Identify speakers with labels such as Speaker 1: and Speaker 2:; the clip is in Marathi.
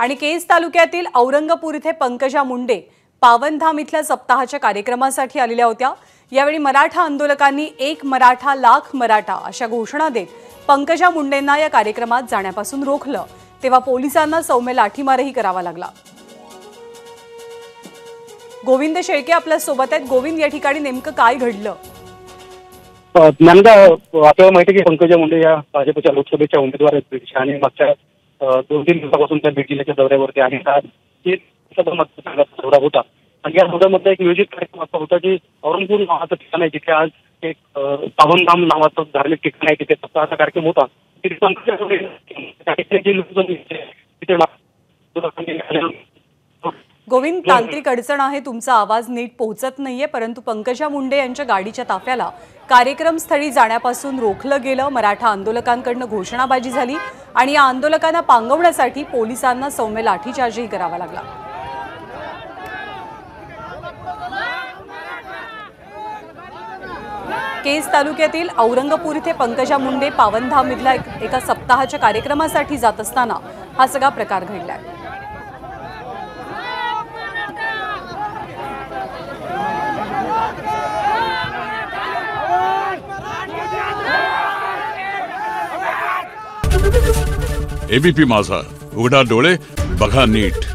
Speaker 1: आणि केज तालुक्यातील औरंगपूर इथे पंकजा मुंडे पावनधाम इथल्या सप्ताहाच्या कार्यक्रमासाठी आलेल्या होत्या। यावेळी मराठा आंदोलकांनी एक मराठा लाख मराठा अशा घोषणा देत पंकजा मुंडेंना या कार्यक्रमात जाण्यापासून रोखलं, तेव्हा पोलिसांना सौम्य लाठीमारही करावा लागला। गोविंद शेळके आपल्या सोबत आहेत। गोविंद, या ठिकाणी नेमकं काय घडलं?
Speaker 2: आपल्याला माहिती आहे की पंकजा मुंडे या भाजपच्या लोकसभेच्या उमेदवार आहेत आणि मागच्या 2-3 दिवसापासून त्या बीड जिल्ह्याच्या दौऱ्यावरती आहे। मतदारसंघाचा दौरा होता आणि या दौऱ्यामध्ये एक नियोजित कार्यक्रम असा होता की औरंगपूर नावाचं ठिकाण आहे जिथे आज एक पावनधाम नावाचं धार्मिक ठिकाण आहे, तिथे सप्ताहाचा कार्यक्रम होता। तिथे पंकजा
Speaker 1: गोविंद, तांत्रिक अडचण आहे, तुमचा आवाज नीट पोहोचत नाहीये, परंतु पंकजा मुंडे यांच्या गाडीच्या ताफ्याला कार्यक्रम स्थळी जाण्यापासून रोखलं गेलं। मराठा आंदोलकांकडून घोषणाबाजी झाली आणि या आंदोलकांना पांगवण्यासाठी पोलिसांना सौम्य लाठीचार्जही करावा लागला। केज तालुक्यातील औरंगपूर इथे पंकजा मुंडे पावनधाम इथल्या एका सप्ताहाच्या कार्यक्रमासाठी जात असताना हा सगळा प्रकार घडलाय।
Speaker 3: एबीपी माझा, उघडा डोळे बघा नीट।